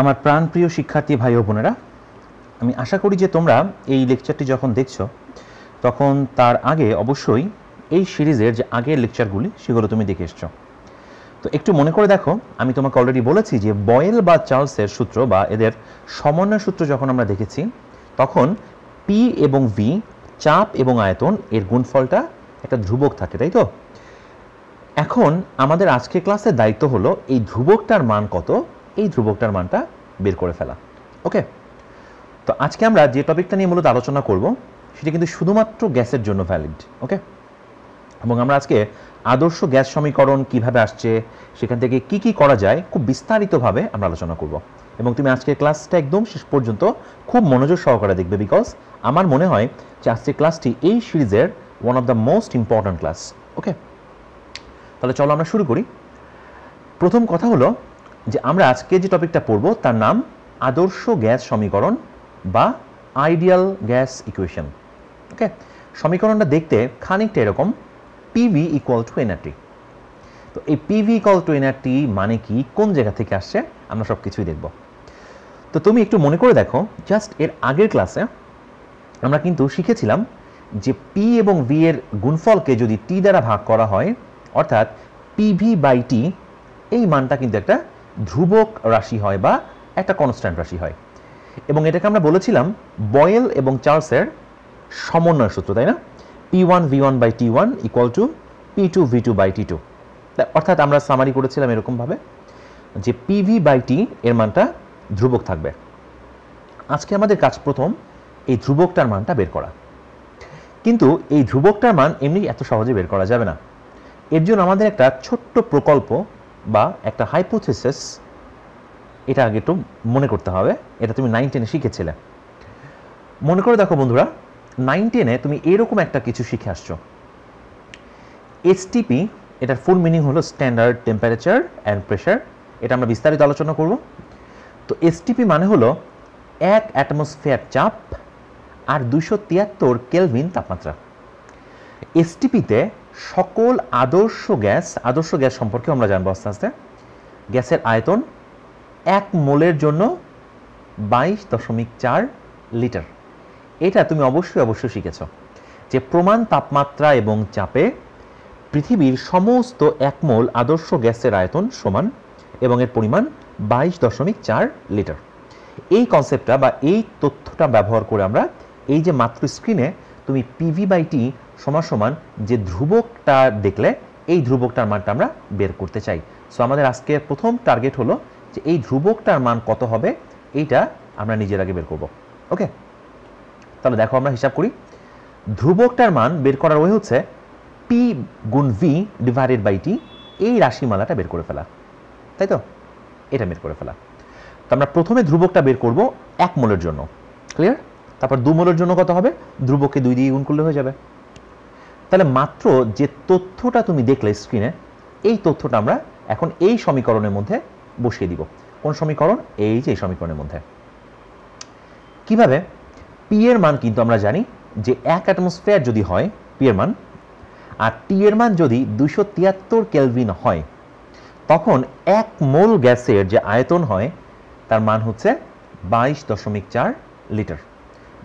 আমার প্রাণপ্রিয় শিক্ষার্থী ভাই ও বোনেরা, আমি আশা করি যে তোমরা এই লেকচারটি যখন দেখছো তখন তার আগে অবশ্যই এই সিরিজের যে আগের লেকচারগুলি সেগুলো তুমি দেখে এসছো। তো একটু মনে করে দেখো, আমি তোমাকে অলরেডি বলেছি যে বয়েল বা চার্লসের সূত্র বা এদের সমন্বয় সূত্র যখন আমরা দেখেছি তখন পি এবং ভি, চাপ এবং আয়তন, এর গুণফলটা একটা ধ্রুবক থাকে, তাই তো? এখন আমাদের আজকের ক্লাসের দায়িত্ব হলো এই ধ্রুবকটার মান কত, এই ধ্রুবকটার মানটা বের করে ফেলা। ওকে, তো আজকে আমরা যে টপিকটা নিয়ে মূলত আলোচনা করব সেটা কিন্তু শুধুমাত্র গ্যাসের জন্য ভ্যালিড। ওকে, এবং আমরা আজকে আদর্শ গ্যাস সমীকরণ কিভাবে আসছে, সেখান থেকে কি কি করা যায়, খুব বিস্তারিতভাবে আমরা আলোচনা করব। এবং তুমি আজকের ক্লাসটা একদম শেষ পর্যন্ত খুব মনোযোগ সহকারে দেখবে, বিকজ আমার মনে হয় যে আজকের ক্লাসটি এই সিরিজের one of the most important class. Okay, তাহলে চলো আমরা শুরু করি। প্রথম কথা হলো যে আমরা আজকে যে টপিকটা পড়ব তার নাম আদর্শ গ্যাস সমীকরণ বা আইডিয়াল গ্যাস ইকুয়েশন। ওকে, সমীকরণটা দেখতে খানিকটা এরকম, পিভি ইকুয়াল টু এনআরটি। তো এই পিভি ইকুয়াল টু এনআরটি মানে কি, কোন জায়গা থেকে আসছে, আমরা সব কিছুই দেখব। তো তুমি একটু মনে করে দেখো, জাস্ট এর আগের ক্লাসে আমরা কিন্তু শিখেছিলাম যে পি এবং ভি এর গুণফলকে যদি টি দ্বারা ভাগ করা হয়, অর্থাৎ পিভি বাই টি, এই মানটা কিন্তু একটা ধ্রুবক রাশি হয় বা একটা কনস্ট্যান্ট রাশি হয়। এবং এটাকে আমরা বলেছিলাম বয়েল এবং চার্লসের সমন্বয় সূত্র, তাই না? P1 V1 by T1 equal to P2 V2 by T2। অর্থাৎ আমরা সামারি করেছিলাম এরকমভাবে যে পিভি বাই টি এর মানটা ধ্রুবক থাকবে। আজকে আমাদের কাজ প্রথম এই ধ্রুবকটার মানটা বের করা। কিন্তু এই ধ্রুবকটার মান এমনি এত সহজে বের করা যাবে না। এর জন্য আমাদের একটা ছোট্ট প্রকল্প বা একটা হাইপোথিসিস, এটা আগে একটু মনে করতে হবে। এটা তুমি 9-10-এ শিখেছিলে। মনে করে দেখো বন্ধুরা, 9-10-এ তুমি এরকম একটা কিছু শিখে আসছো, এসটিপি। এটার ফুল মিনিং হলো স্ট্যান্ডার্ড টেম্পারেচার অ্যান্ড প্রেশার। এটা আমরা বিস্তারিত আলোচনা করব। তো এসটিপি মানে হলো 1 অ্যাটমসফিয়ার চাপ আর 273 কেলভিন তাপমাত্রা। এসটিপিতে সকল আদর্শ গ্যাস সম্পর্কে আমরা জানবো আস্তে আস্তে। গ্যাসের আয়তন 1 মোলের জন্য 22.4 লিটার। এটা তুমি অবশ্যই শিখেছ যে প্রমাণ তাপমাত্রা এবং চাপে পৃথিবীর সমস্ত 1 মোল আদর্শ গ্যাসের আয়তন সমান এবং এর পরিমাণ 22.4 লিটার। এই কনসেপ্টটা বা এই তথ্যটা ব্যবহার করে আমরা এই যে মাত্র স্ক্রিনে তুমি পিভি বাই টি সমান যে ধ্রুবকটা দেখলে, এই ধ্রুবকটার মানটা আমরা বের করতে চাই। সো আমাদের আজকের প্রথম টার্গেট হলো যে এই ধ্রুবকটার মান কত হবে, এইটা আমরা নিজের আগে বের করব। ওকে, তাহলে দেখো আমরা হিসাব করি। ধ্রুবকটার মান বের করার ওয়ে হচ্ছে পি গুণ ভি ডিভাইডেড বাই টি, এই রাশিমালাটা বের করে ফেলা, তাই তো? এটা বের করে ফেলা। তো আমরা প্রথমে ধ্রুবকটা বের করব 1 মোলের জন্য, ক্লিয়ার? তারপর 2 মোলের জন্য কত হবে, ধ্রুবককে 2 দিয়ে গুণ করলে হয়ে যাবে। তাহলে মাত্র যে তথ্যটা তুমি দেখলে স্ক্রিনে, এই তথ্যটা আমরা এখন এই সমীকরণের মধ্যে বসিয়ে দিব। কোন সমীকরণ? এই যে এই সমীকরণের মধ্যে। কিভাবে? পি এর মান কিন্তু আমরা জানি যে 1 অ্যাটমসফিয়ার যদি হয় পি এর মান, আর টি এর মান যদি 273 কেলভিন হয়, তখন 1 মোল গ্যাসের যে আয়তন হয় তার মান হচ্ছে 22.4 লিটার।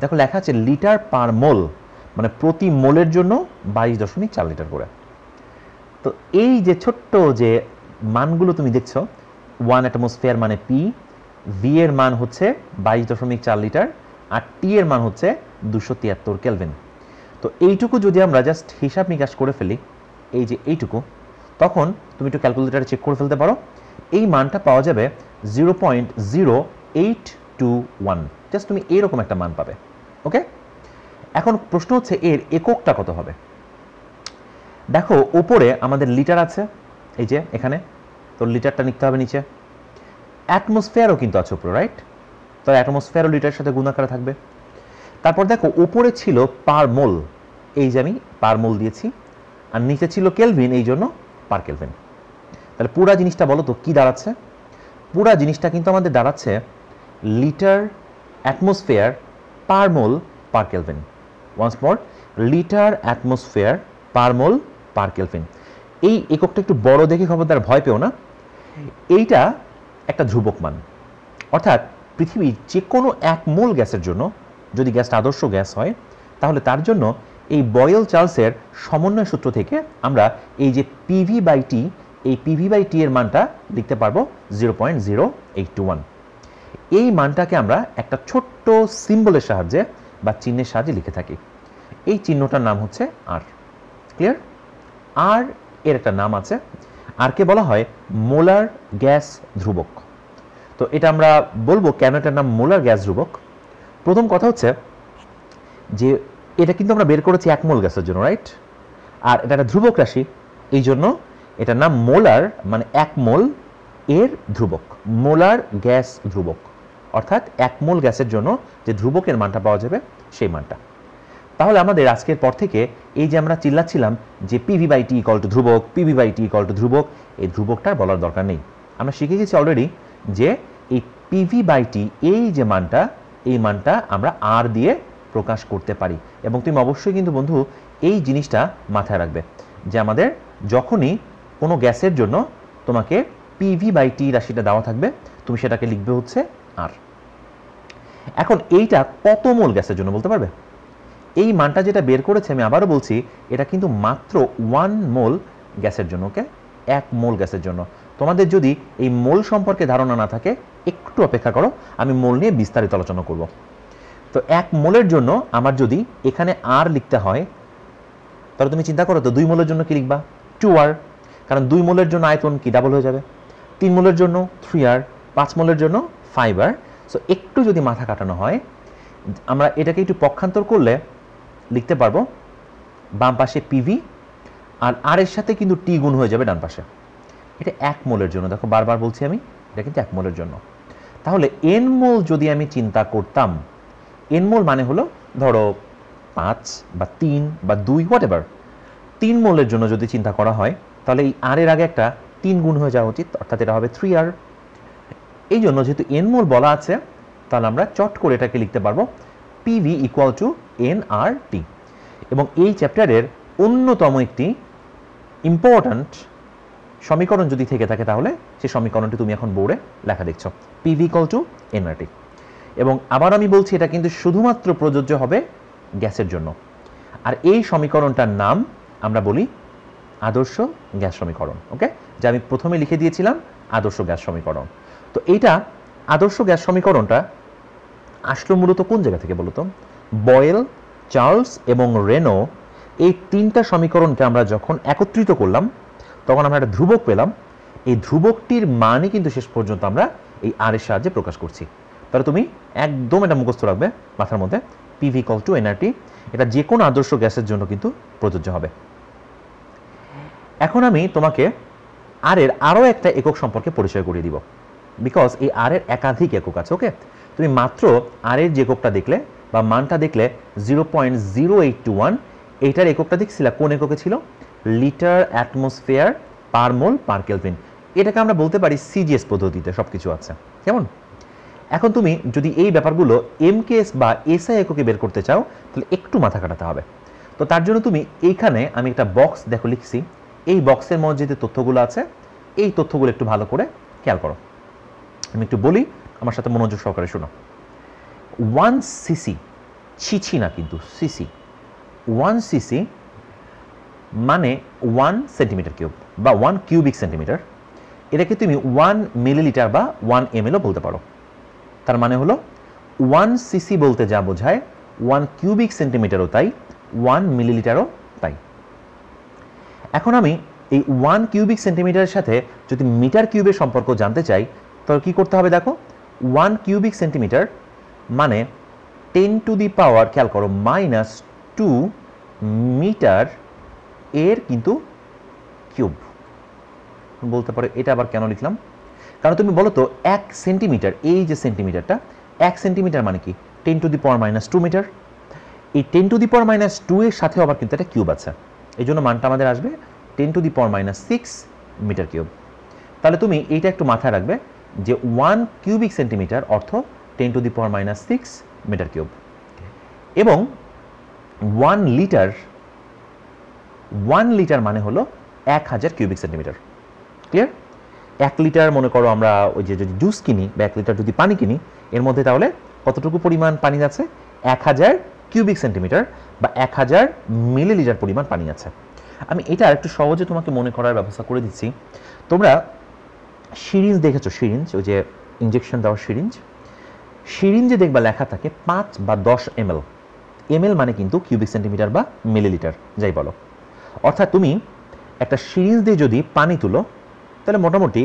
দেখো লেখা আছে লিটার পার মোল, মানে প্রতি মোলের জন্য 22.4 লিটার করে। তো এই যে ছোট্ট যে মানগুলো তুমি দেখছো, 1 অ্যাটমসফিয়ার মানে পি, ভি এর মান হচ্ছে 22.4 লিটার, আর টি এর মান হচ্ছে 273 কেলভিন। তো এইটুকু যদি আমরা জাস্ট হিসাব নিকাশ করে ফেলি, এই যে এইটুকু, তখন তুমি একটু ক্যালকুলেটারে চেক করে ফেলতে পারো। এই মানটা পাওয়া যাবে 0.0821। জাস্ট তুমি এইরকম একটা মান পাবে। ওকে, এখন প্রশ্ন হচ্ছে এর এককটা কত হবে। দেখো উপরে আমাদের লিটার আছে, এই যে এখানে, তো লিটারটা লিখতে হবে নিচে। অ্যাটমসফিয়ারও কিন্তু আছে উপরে, রাইট? তো অ্যাটমসফিয়ারও লিটারের সাথে গুণ আকারে থাকবে। তারপর দেখো উপরে ছিল পার মোল, এই যে আমি পার মোল দিয়েছি, আর নিচে ছিল কেলভিন, এই জন্য পার কেলভিন। তাহলে পুরা জিনিসটা বলো তো কি দাঁড়াচ্ছে? পুরা জিনিসটা কিন্তু আমাদের দাঁড়াচ্ছে litre atmosphere per mole per kelvin. Once more, litre atmosphere per mole per kelvin. এই এককটা একটু বড় দেখে খবরদার ভয় পেও না, এইটা একটা ধ্রুবক মান। অর্থাৎ পৃথিবীর যে কোনো এক মোল গ্যাসের জন্য যদি গ্যাসটা আদর্শ গ্যাস হয় তাহলে তার জন্য এই বয়েল চার্লসের সমন্বয় সূত্র থেকে আমরা এই যে PV/T, এই PV/T এর মানটা লিখতে পারবো 0.0821। এই মানটাকে আমরা একটা ছোট্ট সিম্বলের সাহায্যে বা চিহ্নের সাহায্যে লিখে থাকি। এই চিহ্নটার নাম হচ্ছে আর। ক্লিয়ার? আর এর একটা নাম আছে, আরকে বলা হয় মোলার গ্যাস ধ্রুবক। তো এটা আমরা বলবো কেন এটার নাম মোলার গ্যাস ধ্রুবক। প্রথম কথা হচ্ছে যে এটা কিন্তু আমরা বের করেছি এক মোল গ্যাসের জন্য, রাইট? আর এটা একটা ধ্রুবক রাশি, এই জন্য এটার নাম মোলার, মানে এক মোল এর ধ্রুবক, মোলার গ্যাস ধ্রুবক। অর্থাৎ এক মোল গ্যাসের জন্য যে ধ্রুবকের মানটা পাওয়া যাবে সেই মানটা। তাহলে আমাদের আজকের পর থেকে এই যে আমরা চিল্লাচ্ছিলাম যে PV/T = ধ্রুবক, PV/T = ধ্রুবক, এই ধ্রুবকটার বলার দরকার নেই। আমরা শিখে গেছি অলরেডি যে এই PV/T এই যে মানটা, এই মানটা আমরা আর দিয়ে প্রকাশ করতে পারি। এবং তুমি অবশ্যই কিন্তু বন্ধু এই জিনিসটা মাথায় রাখবে যে আমাদের যখনই কোনো গ্যাসের জন্য তোমাকে PV/T রাশিটা দেওয়া থাকবে, তুমি সেটাকে লিখবে হচ্ছে আর। এখন এইটা কত মোল গ্যাসের জন্য বলতে পারবে? এই মানটা যেটা বের করেছে, আমি আবারও বলছি, এটা কিন্তু মাত্র 1 মোল গ্যাসের জন্য। ওকে, 1 মোল গ্যাসের জন্য। তোমাদের যদি এই মোল সম্পর্কে ধারণা না থাকে একটু অপেক্ষা করো, আমি মোল নিয়ে বিস্তারিত আলোচনা করব। তো 1 মোলের জন্য আমার যদি এখানে আর লিখতে হয় তাহলে তুমি চিন্তা করো তো 2 মোলের জন্য কি লিখবা? 2R, কারণ 2 মোলের জন্য আয়তন কি ডাবল হয়ে যাবে। 3 মোলের জন্য 3R, 5 মোলের জন্য 5R। সো একটু যদি মাথা কাটানো হয়, আমরা এটাকে একটু পক্ষান্তর করলে লিখতে পারবো বাম পাশে PV আর আর এর সাথে কিন্তু T গুণ হয়ে যাবে ডান পাশে। এটা 1 মোলের জন্য, দেখো বারবার বলছি আমি, এটা কিন্তু 1 মোলের জন্য। তাহলে N মোল যদি আমি চিন্তা করতাম, N মোল মানে হলো ধরো 5 বা 3 বা 2 হোয়াট এভার। 3 মোলের জন্য যদি চিন্তা করা হয় তাহলে এই আর এর আগে একটা 3 গুণ হয়ে যাওয়া উচিত, অর্থাৎ এটা হবে 3R। এই জন্য যেহেতু N মোল বলা আছে তাহলে আমরা চট করে এটাকে লিখতে পারবো PV = nRT। এবং এই চ্যাপ্টারের অন্যতম একটি ইম্পর্ট্যান্ট সমীকরণ যদি থেকে থাকে তাহলে সেই সমীকরণটি তুমি এখন বোর্ডে লেখা দেখছো, PV = nRT। এবং আবার আমি বলছি এটা কিন্তু শুধুমাত্র প্রযোজ্য হবে গ্যাসের জন্য। আর এই সমীকরণটার নাম আমরা বলি আদর্শ গ্যাস সমীকরণ। ওকে, যা আমি প্রথমে লিখে দিয়েছিলাম আদর্শ গ্যাস সমীকরণ। তো এইটা আদর্শ গ্যাস সমীকরণটা আসলো মূলত কোন জায়গা থেকে বলো তো? বয়েল, চার্লস এবং রেনো এই 3টা সমীকরণকে আমরা যখন একত্রিত করলাম তখন আমরা একটা ধ্রুবক পেলাম। এই ধ্রুবকটির মানই কিন্তু শেষ পর্যন্ত আমরা এই আর এর সাহায্যে প্রকাশ করছি। তাহলে তুমি একদম এটা মুখস্থ রাখবে মাথার মধ্যে, PV = nRT। এটা যে কোনো আদর্শ গ্যাসের জন্য কিন্তু প্রযোজ্য হবে। এখন আমি তোমাকে আর এর আরও একটা একক সম্পর্কে পরিচয় করিয়ে দিব, বিকজ এই আর এর একাধিক একক আছে। ওকে, তুমি মাত্র আর এর যে এককটা দেখলে বা মানটা দেখলে 0.0821, এইটার এককটা দেখছিলা কোন এককে ছিল? Litre atmosphere per mole per kelvin. এটাকে আমরা বলতে পারি CGS পদ্ধতিতে সব কিছু আছে, কেমন? এখন তুমি যদি এই ব্যাপারগুলো MKS বা SI এককে বের করতে চাও তাহলে একটু মাথা কাটাতে হবে। তো তার জন্য তুমি এইখানে আমি একটা বক্স দেখো লিখছি, এই বক্সের মধ্যে যে তথ্যগুলো আছে এই তথ্যগুলো একটু ভালো করে খেয়াল করো। আমি একটু বলি, আমার সাথে মনোযোগ সহকারে শোনো। 1 সিসি, ছিছি না কিন্তু সিসি, 1 সিসি মানে 1 সেন্টিমিটার কিউব বা 1 কিউবিক সেন্টিমিটার। এটাকে তুমি 1 মিলিলিটার বা 1 ml ও বলতে পারো। তার মানে হলো 1 সিসি বলতে যা বোঝায় 1 কিউবিক সেন্টিমিটারও তাই, 1 মিলিলিটারও তাই। এখন আমি এই 1 কিউবিক সেন্টিমিটারের সাথে যদি মিটার কিউবের সম্পর্ক জানতে চাই তাহলে কি করতে হবে? দেখো 1 কিউবিক সেন্টিমিটার মানে 10 টু দি পাওয়ার, খেয়াল করো, -2 মিটার এর কিন্তু কিউব। বলতে পারো এটা আবার কেন লিখলাম? কারণ তুমি বলো তো 1 সেন্টিমিটার, এই যে সেন্টিমিটারটা, 1 সেন্টিমিটার মানে কি? 10 টু দি পাওয়ার -2 মিটার। এই 10 টু দি পাওয়ার -2 এর সাথে আবার কিন্তু একটা কিউব আছে, এই জন্য মানটা আমাদের আসবে 10 to the power -6 metre cube. তাহলে তুমি এইটা একটু মাথায় রাখবে যে 1 কিউবিক সেন্টিমিটার অর্থ 10 to the power -6 metre cube. এবং 1 লিটার মানে হলো 1000 কিউবিক সেন্টিমিটার। ক্লিয়ার? 1 লিটার মনে করো আমরা ওই যে যদি জুস কিনি বা 1 লিটার যদি পানি কিনি, এর মধ্যে তাহলে কতটুকু পরিমাণ পানি আছে? 1000 কিউবিক সেন্টিমিটার বা 1000 মিলিলিটার পরিমাণ পানি আছে। আমি এটা একটু সহজে তোমাকে মনে করার ব্যবস্থা করে দিচ্ছি। তোমরা সিরিঞ্জ দেখেছো, সিরিঞ্জ, ওই যে ইঞ্জেকশন দেওয়ার সিরিঞ্জ, সিরিঞ্জে দেখবা লেখা থাকে 5 বা 10 ml। ml মানে কিন্তু কিউবিক সেন্টিমিটার বা মিলিলিটার যাই বলো। অর্থাৎ তুমি একটা সিরিঞ্জ দিয়ে যদি পানি তুলো তাহলে মোটামুটি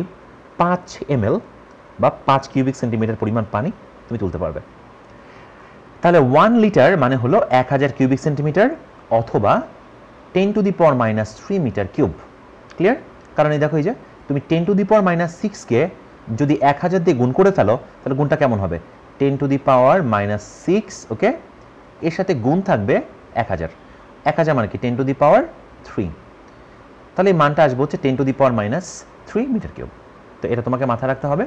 5 ml বা 5 কিউবিক সেন্টিমিটার পরিমাণ পানি তুমি তুলতে পারবে। তাহলে 1 লিটার মানে হলো 1000 কিউবিক সেন্টিমিটার অথবা 10⁻³ মিটার কিউব। ক্লিয়ার? কারণ এই দেখো, এই যে তুমি 10⁻⁶ কে যদি 1000 দিয়ে গুণ করে ফেলো তাহলে গুণটা কেমন হবে? 10⁻⁶, ওকে, এর সাথে গুণ থাকবে 1000। 1000 মানে কি? 10⁻³ তাহলে এই মানটা আসবে হচ্ছে 10⁻³ মিটার কিউব। তো এটা তোমাকে মাথায় রাখতে হবে।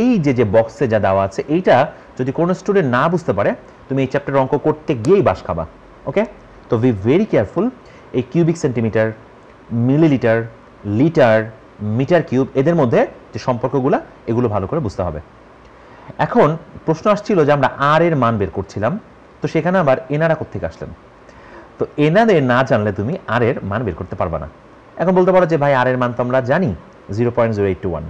এই যে বক্সে যা দেওয়া আছে, এইটা যদি কোনো স্টুডেন্ট না বুঝতে পারে, তুমি এই চ্যাপ্টার অঙ্ক করতে গিয়েই বাস খাবা। ওকে, তো বি ভেরি কেয়ারফুল। এই cubic centimetre, millilitre, litre, metre cube, এদের মধ্যে যে সম্পর্কগুলো, এগুলো ভালো করে বুঝতে হবে। এখন প্রশ্ন আসছিল যে আমরা আর এর মান বের করছিলাম, তো সেখানে আবার এনারা কোত্থেকে আসলেন? তো এনাদের না জানলে তুমি আর এর মান বের করতে পারবা না। এখন বলতে পারো যে ভাই আর এর মান তো আমরা জানি 0.0821,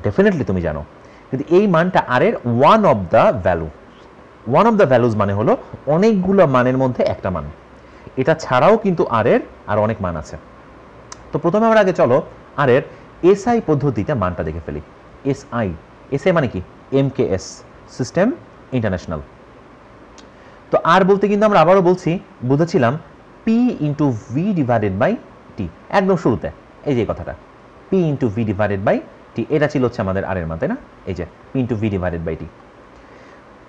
ডেফিনেটলি তুমি জানো, কিন্তু এই মানটা আর এর one of the value. One of the values মানে হলো অনেকগুলো মানের মধ্যে একটা মান। এটা ছাড়াও কিন্তু আর এর আর অনেক মান আছে। তো প্রথমে আমরা আগে চলো আর এর এসআই পদ্ধতিতে মানটা দেখে ফেলি। এসআই, এসআই মানে কি? MKS, system international. তো আর বলতে কিন্তু আমরা আবারও বলছি, বুঝেছিলাম P into V divided by T, একদম শুরুতে এই যে কথাটা, P into V divided by T, এটা ছিল হচ্ছে আমাদের আর এর মান, তাই না? এই যে P into V divided by T.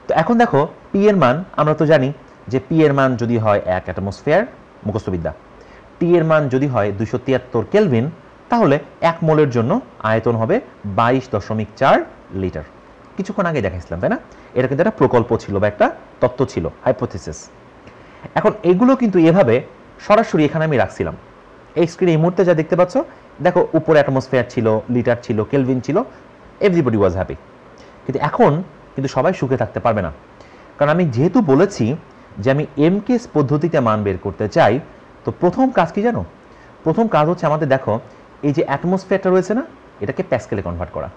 তো এখন দেখো পি এর মান আমরা তো জানি যে পি এর মান যদি হয় 1 অ্যাটমসফিয়ার, মুখস্থবিদ্যা, টি এর মান যদি হয় 273 কেলভিন, তাহলে 1 মোলের জন্য আয়তন হবে 22.4 লিটার। কিছুক্ষণ আগে দেখাইছিলাম, তাই না? এটা কিন্তু একটা প্রকল্প ছিল বা একটা তত্ত্ব ছিল, হাইপোথিসিস। এখন এগুলো কিন্তু এভাবে সরাসরি এখানে আমি রাখছিলাম। এই স্ক্রিনে এই মুহূর্তে যা দেখতে পাচ্ছ, দেখো উপরে অ্যাটমসফিয়ার ছিল, লিটার ছিল, কেলভিন ছিল, এভরিবডি ওয়াজ হ্যাপি। কিন্তু এখন কিন্তু সবাই সুখে থাকতে পারবে না, কারণ আমি যেহেতু বলেছি যে আমি এমকেএস পদ্ধতিতে মান বের করতে চাই, তো প্রথম কাজ কি জানো? প্রথম কাজ হচ্ছে আমাদের, দেখো এই যে অ্যাটমসফিয়ারটা রয়েছে না, এটাকে প্যাসকেলে কনভার্ট করা।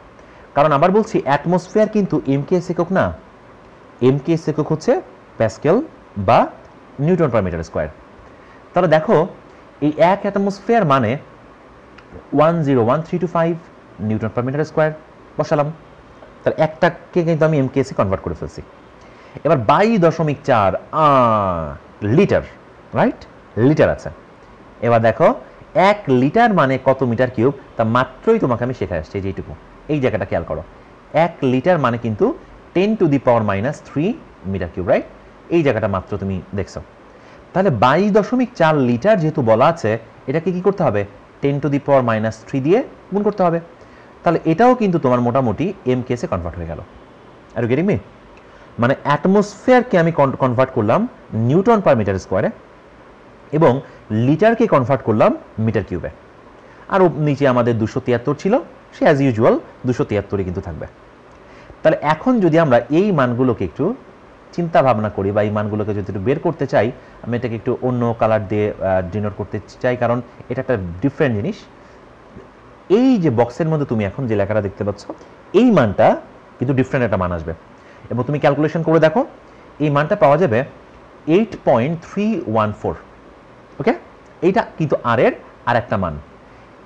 কারণ আবার বলছি, অ্যাটমসফিয়ার কিন্তু এমকেএস একক না, এমকেএস একক হচ্ছে প্যাসকেল বা নিউটন পার মিটার স্কোয়ার। তাহলে দেখো এই 1 অ্যাটমসফিয়ার মানে 101,325 নিউটন পার মিটার স্কোয়ার বসালাম। তাহলে একটাকে কিন্তু আমি এমকেএসে কনভার্ট করে ফেলছি। এবার 22.4 লিটার, রাইট? লিটার আছে। এবার দেখো 1 লিটার মানে কত মিটার কিউব, তা মাত্রই তোমাকে আমি শেখায় আসছি, যেইটুকু এই জায়গাটা খেয়াল করো। 1 লিটার মানে কিন্তু 10⁻³ মিটার কিউব, রাইট? এই জায়গাটা মাত্র তুমি দেখছো। তাহলে 22.4 লিটার যেহেতু বলা আছে, এটাকে কি করতে হবে? 10⁻³ দিয়ে গুণ করতে হবে। তাহলে এটাও কিন্তু তোমার মোটামুটি এমকেএসে কনভার্ট হয়ে গেল। Are you getting me? মানে অ্যাটমসফিয়ারকে আমি কনভার্ট করলাম নিউটন পার মিটার স্কোয়ারে এবং লিটারকে কনভার্ট করলাম মিটার কিউবে। আর নিচে আমাদের 273 ছিল, সে অ্যাজ ইউজুয়াল 273ই কিন্তু থাকবে। তাহলে এখন যদি আমরা এই মানগুলোকে একটু চিন্তা ভাবনা করি বা এই মানগুলোকে যদি একটু বের করতে চাই, আমি এটাকে একটু অন্য কালার দিয়ে ডিনোট করতে চাই, কারণ এটা একটা ডিফারেন্ট জিনিস। এই যে বক্সের মধ্যে তুমি এখন যে লেখাটা দেখতে পাচ্ছ, এই মানটা কিন্তু ডিফারেন্ট একটা মান আসবে এবং তুমি ক্যালকুলেশন করে দেখো, এই মানটা পাওয়া যাবে 8.314। ওকে, এইটা কিন্তু আর এর আর একটা মান।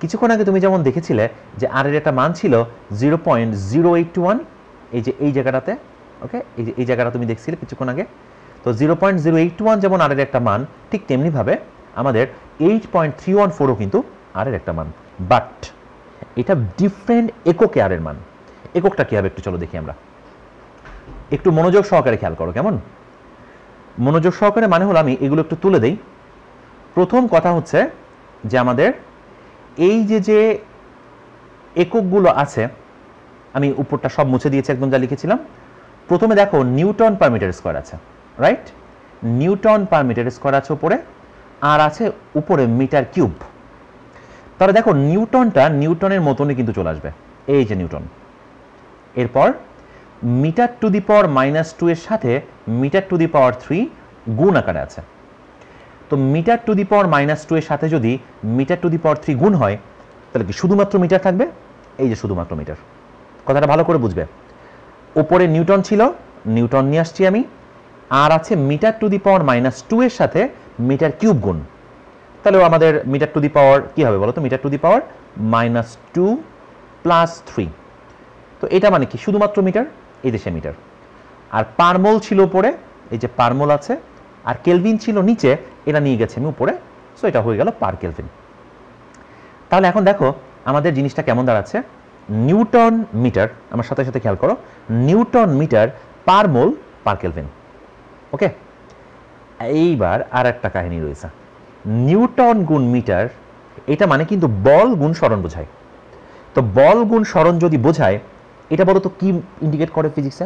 কিছুক্ষণ আগে তুমি যেমন দেখেছিলে যে আর এর একটা মান ছিল 0.0821, এই যে এই জায়গাটাতে, ওকে, এই যে এই জায়গাটা তুমি দেখছিলে কিছুক্ষণ আগে। তো 0.081 যেমন আর এর একটা মান, ঠিক তেমনিভাবে আমাদের 8.314ও কিন্তু আর এর একটা মান, বাট এটা ডিফারেন্ট এককে আর এর মান। এককটা কি হবে একটু চলো দেখি আমরা। একটু মনোযোগ সহকারে খেয়াল করো, কেমন? মনোযোগ সহকারে মানে হলো, আমি এগুলো একটু তুলে দেই। প্রথম কথা হচ্ছে যে আমাদের এই যে এককগুলো আছে, আমি উপরটা সব মুছে দিয়েছি একদম যা লিখেছিলাম। প্রথমে দেখো নিউটন পার মিটার স্কোয়ার আছে, right? Newton per metre square আছে উপরে, আর আছে উপরে মিটার কিউব। তাহলে দেখো নিউটনটা নিউটনের মতনই কিন্তু চলে আসবে, এই যে নিউটন। এরপর মিটার টু দি পাওয়ার -2 এর সাথে মিটার টু দি পাওয়ার 3 গুণ আকারে আছে। তো মিটার টু দি পাওয়ার -2 এর সাথে যদি মিটার টু দি পাওয়ার 3 গুণ হয় তাহলে কি শুধুমাত্র মিটার থাকবে? এই যে শুধুমাত্র মিটার। কথাটা ভালো করে বুঝবে। ওপরে নিউটন ছিল, নিউটন নিয়ে আসছি আমি, আর আছে মিটার টু দি পাওয়ার -2 এর সাথে মিটার কিউব গুণ। তাহলে আমাদের মিটার টু দি পাওয়ার কি হবে বলো তো? Metre to the power -2 + 3। তো এটা মানে কি? শুধুমাত্র মিটার, এই দেশে মিটার। আর পারমোল ছিল উপরে, এই যে পারমোল আছে, আর কেলভিন ছিল নিচে, এটা নিয়ে গেছে আমি উপরে, সো এটা হয়ে গেল পার কেলভিন। তাহলে এখন দেখো আমাদের জিনিসটা কেমন দাঁড়াচ্ছে। নিউটন মিটার, আমার সাথে সাথে খেয়াল করো, Newton metre per mole per kelvin. ওকে, এইবার আর একটা কাহিনী রয়েছে। নিউটন গুণ মিটার, এটা মানে কিন্তু বল গুণ সরণ বোঝায়। তো বল গুণ সরণ যদি বোঝায়, এটা বলো তো কি ইন্ডিকেট করে ফিজিক্সে?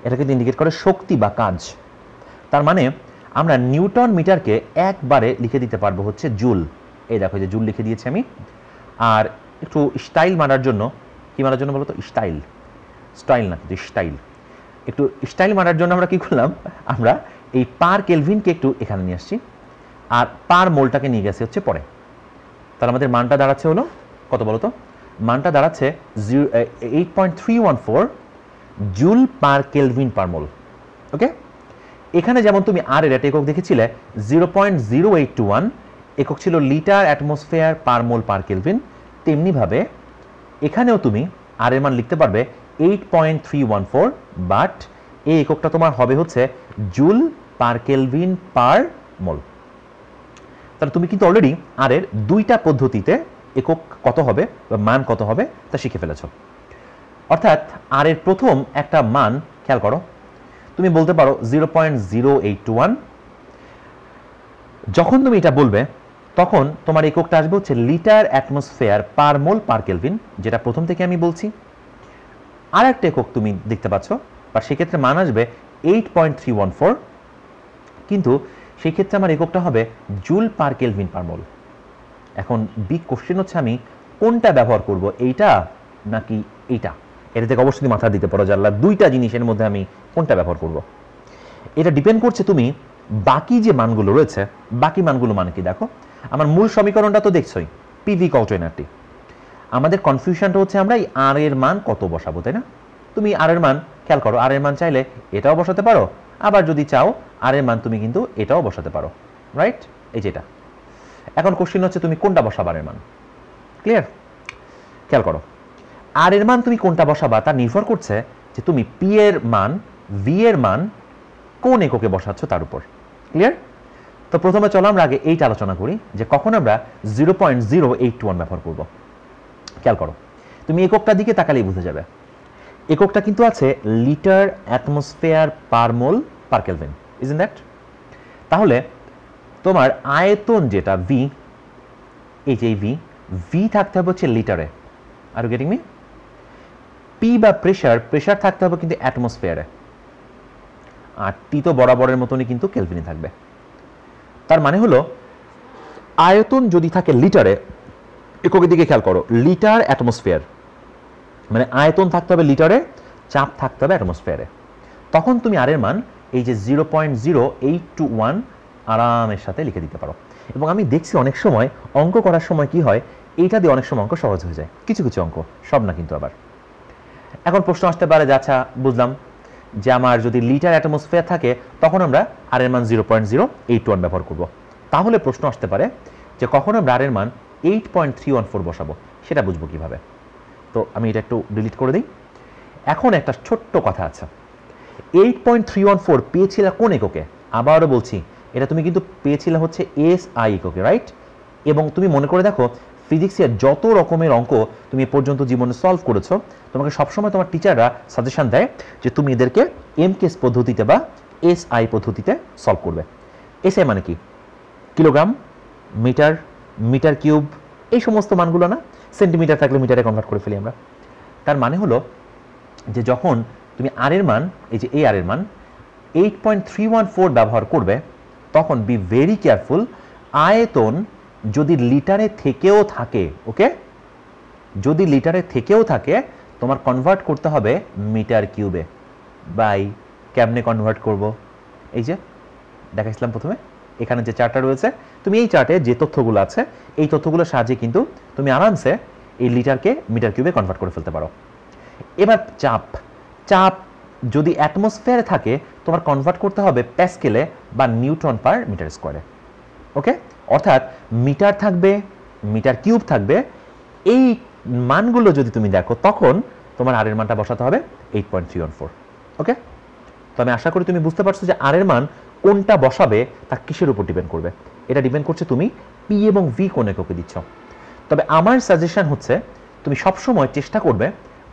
এটা কিন্তু ইন্ডিকেট করে শক্তি বা কাজ। তার মানে আমরা নিউটন মিটারকে একবারে লিখে দিতে পারবো হচ্ছে জুল। এই দেখো যে জুল লিখে দিয়েছি আমি। আর একটু স্টাইল মারার জন্য, কি মারার জন্য বলো তো? স্টাইল, স্টাইল না কিন্তু স্টাইল। একটু স্টাইল মারার জন্য আমরা কি করলাম? আমরা এই পার কেলভিনকে একটু এখানে নিয়ে আসছি, আর পার মোলটাকে নিয়ে গেছে হচ্ছে পরে। তাহলে আমাদের মানটা দাঁড়াচ্ছে হলো কত বলো তো? মানটা দাঁড়াচ্ছে 8.314 জুল পার কেলভিন পার মোল। ওকে, এখানে যেমন তুমি আর এর একক দেখেছিলে 0.0821 একক ছিল litre atmosphere per mole per kelvin, তেমনিভাবে এখানেও তুমি আর এর মান লিখতে পারবে 8.314, বাট এই এককটা তোমার হবে হচ্ছে জুল পার কেলভিন পার মোল। তাহলে তুমি কিন্তু অলরেডি আর এর দুইটা পদ্ধতিতে একক কত হবে বা মান কত হবে তা শিখে ফেলেছ। অর্থাৎ আর এর প্রথম একটা মান খেয়াল করো, তুমি বলতে পারো 0.0821। যখন তুমি এটা বলবে তখন তোমার এককটা আসবে হচ্ছে litre atmosphere per mole per kelvin, যেটা প্রথম থেকে আমি বলছি। আর একটা একক তুমি দেখতে পাচ্ছ, বা সেক্ষেত্রে মান আসবে 8.314, কিন্তু সেই ক্ষেত্রে আমার এককটা হবে জুল পার কেলভিন পার মোল। এখন বিগ কোশ্চেন হচ্ছে আমি কোনটা ব্যবহার করব, এইটা নাকি এইটা? এটা থেকে অবশ্যই মাথা দিতে পারো যে আল্লাহ, দুইটা জিনিসের মধ্যে আমি কোনটা ব্যবহার করব। এটা ডিপেন্ড করছে তুমি বাকি যে মানগুলো রয়েছে, বাকি মানগুলো মানে কি দেখো। আমার মূল সমীকরণটা তো দেখছোই, পিভি ইকুয়াল এনআরটি। আমাদের কনফিউশনটা হচ্ছে আমরা এই আর এর মান কত বসাবো, তাই না? তুমি আর এর মান খেয়াল করো, আর এর মান চাইলে এটাও বসাতে পারো, আবার যদি চাও আর এর মান তুমি কিন্তু এটাও বসাতে পারো, রাইট? এই যেটা এখন কোশ্চেন হচ্ছে তুমি কোনটা বসাবা আর এর মান। ক্লিয়ার? খেয়াল করো, আর এর মান তুমি কোনটা বসাবা তা নির্ভর করছে যে তুমি পি এর মান, ভি এর মান কোন এককে বসাচ্ছ তার উপর। ক্লিয়ার? তো প্রথমে চলো আমরা আগে এইটা আলোচনা করি যে কখন আমরা 0.0821 ব্যবহার করব। খেয়াল করো, তুমি এককটার দিকে তাকালেই বুঝে যাবে। এককটা কিন্তু আছে litre atmosphere per mole per kelvin, isn't that? তাহলে তোমার আয়তন যেটা ভি, এই যে ভি, ভি থাকতে হবে হচ্ছে লিটারে। Are you getting me? P বা প্রেশার, প্রেশার থাকতে হবে কিন্তু অ্যাটমসফিয়ারে, আর টি তো বরাবরের মতনই কিন্তু কেলভিনে থাকবে। তার মানে হলো আয়তন যদি থাকে লিটারে, এককের দিকে খেয়াল করো, লিটার অ্যাটমসফিয়ার, মানে আয়তন থাকতে হবে লিটারে, চাপ থাকতে হবে অ্যাটমসফিয়ারে। তখন তুমি আর এর মান এই যে 0.0821 আরামের সাথে লিখে দিতে পারো। এবং আমি দেখছি অনেক সময় অঙ্ক করার সময় কি হয়, এইটা দিয়ে অনেক সময় অঙ্ক সহজ হয়ে যায়, কিছু কিছু অঙ্ক, সব না কিন্তু। আবার এখন প্রশ্ন আসতে পারে যে আচ্ছা বুঝলাম যে আমার যদি লিটার অ্যাটমসফিয়ার থাকে তখন আমরা আর এর মান 0.081 ব্যবহার করব। তাহলে প্রশ্ন আসতে পারে যে কখন আমরা আর এর মান 8.314 বসাবো, সেটা বুঝবো কিভাবে? তো আমি এটা একটু ডিলিট করে দিই। এখন একটা ছোট্ট কথা আছে, 8.314 পেয়েছিল কোন এককে? আবারও বলছি, এটা তুমি কিন্তু পেয়েছিলে হচ্ছে এসআই এককে, রাইট? এবং তুমি মনে করে দেখো ফিজিক্সের যত রকমের অঙ্ক তুমি এ পর্যন্ত জীবনে সলভ করেছো, তোমাকে সবসময় তোমার টিচাররা সাজেশন দেয় যে তুমি এদেরকে এমকেএস পদ্ধতিতে বা এসআই পদ্ধতিতে সলভ করবে। এসআই মানে কি? কিলোগ্রাম, মিটার, মিটার কিউব, এই সমস্ত মানগুলো না, সেন্টিমিটার থাকলে মিটারে কনভার্ট করে ফেলি আমরা। তার মানে হলো যে যখন তুমি আর এর মান, এই যে এই আর এর মান 8.314 ব্যবহার করবে, তখন বি ভেরি কেয়ারফুল, আয়তন যদি লিটারে থেকেও থাকে, ওকে, যদি লিটারে থেকেও থাকে তোমার কনভার্ট করতে হবে মিটার কিউবে। বাই কেমনে কনভার্ট করব? এই যে দেখাইছিলাম প্রথমে, এখানে যে চার্টটা রয়েছে, তুমি এই চার্টে যে তথ্যগুলো আছে এই তথ্যগুলোর সাহায্যে কিন্তু তুমি আরামসে এই লিটারকে মিটার কিউবে কনভার্ট করে ফেলতে পারো। এবার চাপ, চাপ যদি অ্যাটমসফিয়ারে থাকে তোমার কনভার্ট করতে হবে প্যাসকেলে বা নিউটন পার মিটার স্কোয়ারে। ওকে, অর্থাৎ মিটার থাকবে, মিটার কিউব থাকবে, এই মানগুলো যদি তুমি দেখো তখন তোমার আর এর মানটা বসাতে হবে 8.314। ওকে, তো আমি আশা করি তুমি বুঝতে পারছো যে আর এর মান কোনটা বসাবে তা কিসের উপর ডিপেন্ড করবে। এটা ডিপেন্ড করছে তুমি পি এবং ভি কোন এককে দিচ্ছ। তবে আমার সাজেশন হচ্ছে তুমি সবসময় চেষ্টা করবে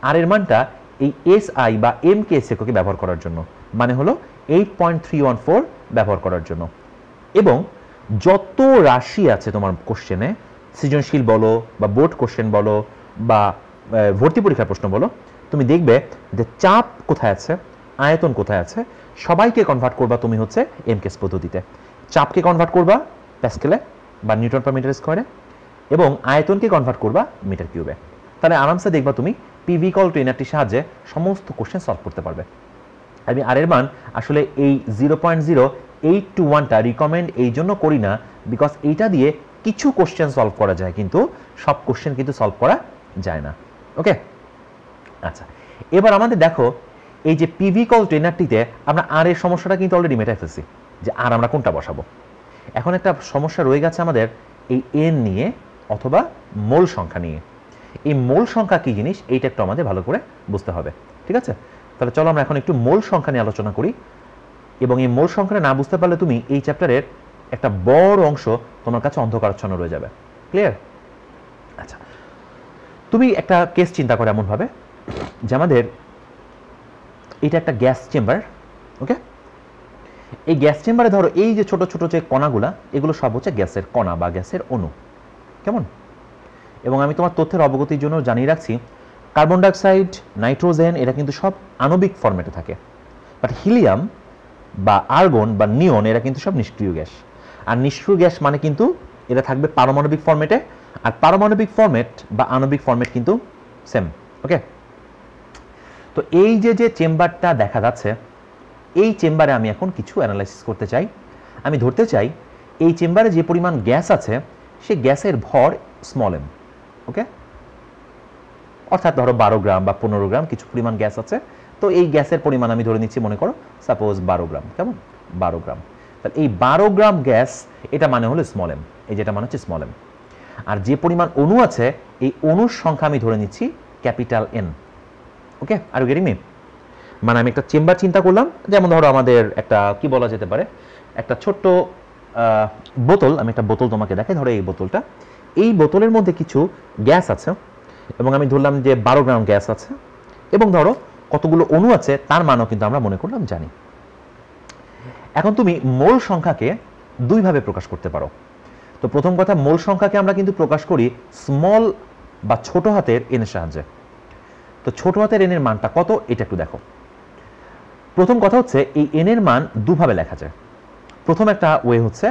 আর এর মানটা এই এস আই বা এম কে এস এককে ব্যবহার করার জন্য, মানে হলো 8.314 ব্যবহার করার জন্য। এবং যত রাশি আছে তোমার কোশ্চেনে, সৃজনশীল বলো বা বোর্ড কোশ্চেন বলো বা ভর্তি পরীক্ষার প্রশ্ন বলো, তুমি দেখবে যে চাপ কোথায় আছে, আয়তন কোথায় আছে, সবাইকে কনভার্ট করবা তুমি হচ্ছে এমকেএস পদ্ধতিতে। চাপকে কনভার্ট করবা প্যাসকেলে বা নিউটন পার মিটার স্কোয়ারে, এবং আয়তনকে কনভার্ট করবা মিটার কিউবে। তাহলে আরামসে দেখবা তুমি পিভি কল ট্রেনারটির সাহায্যে সমস্ত কোশ্চেন সলভ করতে পারবে। আমি আর এর মান আসলে এই 0.0821টা রিকমেন্ড এই জন্য করি না, বিকজ এইটা দিয়ে কিছু কোশ্চেন সলভ করা যায় কিন্তু সব কোশ্চেন কিন্তু সলভ করা যায় না। ওকে, আচ্ছা, এবার আমাদের দেখো এই যে পিভি কল ট্রেনারটিতে আমরা আর এর সমস্যাটা কিন্তু অলরেডি মেটাই ফেলছি, যে আর আমরা কোনটা বসাবো। এখন একটা সমস্যা রয়ে গেছে আমাদের এই এন নিয়ে অথবা মোল সংখ্যা নিয়ে। এই মোল সংখ্যা কি জিনিস এইটা একটু আমাদের ভালো করে বুঝতে হবে, ঠিক আছে? তাহলে চলো আমরা এখন একটু মোল সংখ্যা নিয়ে আলোচনা করি। এবং এই মোল সংখ্যাটা না বুঝতে পারলে তুমি এই চ্যাপ্টারের একটা বড় অংশ তোমার কাছে অন্ধকারাচ্ছন্ন রয়ে যাবে। ক্লিয়ার? আচ্ছা, তুমি একটা কেস চিন্তা করো এমনভাবে যে আমাদের এটা একটা গ্যাস চেম্বার। ওকে, এই গ্যাস চেম্বারে ধরো এই যে ছোট ছোট যে কণাগুলা, এগুলো সব হচ্ছে গ্যাসের কণা বা গ্যাসের অণু। কেমন? এবং আমি তোমার তথ্যের অবগতির জন্য জানিয়ে রাখছি, কার্বন ডাইঅক্সাইড, নাইট্রোজেন এরা কিন্তু সব আণবিক ফরম্যাটে থাকে, বাট হিলিয়াম বা আর্গন বা নিয়ন এরা কিন্তু সব নিষ্ক্রিয় গ্যাস। আর নিষ্ক্রিয় গ্যাস মানে কিন্তু এরা থাকবে পারমাণবিক ফরম্যাটে, আর পারমাণবিক ফরম্যাট বা আণবিক ফরম্যাট কিন্তু সেম। ওকে, তো এই যে যে চেম্বারটা দেখা যাচ্ছে, এই চেম্বারে আমি এখন কিছু অ্যানালাইসিস করতে চাই। আমি ধরতে চাই এই চেম্বারে যে পরিমাণ গ্যাস আছে সে গ্যাসের ভর স্মল এম। ওকে, অর্থাৎ ধরো 12 গ্রাম বা 15 গ্রাম কিছু পরিমাণ গ্যাস আছে, তো এই গ্যাসের পরিমাণ আমি ধরে নিচ্ছি, মনে করো সাপোজ 12 গ্রাম। কেমন? 12 গ্রাম। তাহলে এই 12 গ্রাম গ্যাস, এটা মানে হলো স্মল এম, এই যেটা মানে হচ্ছে স্মল এম। আর যে পরিমাণ অণু আছে এই অণুর সংখ্যা আমি ধরে নিচ্ছি capital N. Okay, are you getting me? মানে আমি একটা চেম্বার চিন্তা করলাম, যেমন ধরো আমাদের একটা কি বলা যেতে পারে, একটা ছোট্ট বোতল। আমি একটা বোতল তোমাকে দেখাই, ধরো এই বোতলটা, এই বোতলের মধ্যে কিছু গ্যাস আছে এবং আমি ধরলাম যে 12 গ্রাম গ্যাস আছে, এবং ধরো কতগুলো অণু আছে তার মানও কিন্তু আমরা মনে করলাম জানি। এখন তুমি মোল সংখ্যাকে দুইভাবে প্রকাশ করতে পারো। তো প্রথম কথা, মোল সংখ্যাকে আমরা কিন্তু প্রকাশ করি স্মল বা ছোট হাতের এন এর সাহায্যে। তো ছোট হাতের এন এর মানটা কত এটা একটু দেখো। প্রথম কথা হচ্ছে এই এন এর মান দুভাবে লেখা যায়। প্রথম একটা ওয়ে হচ্ছে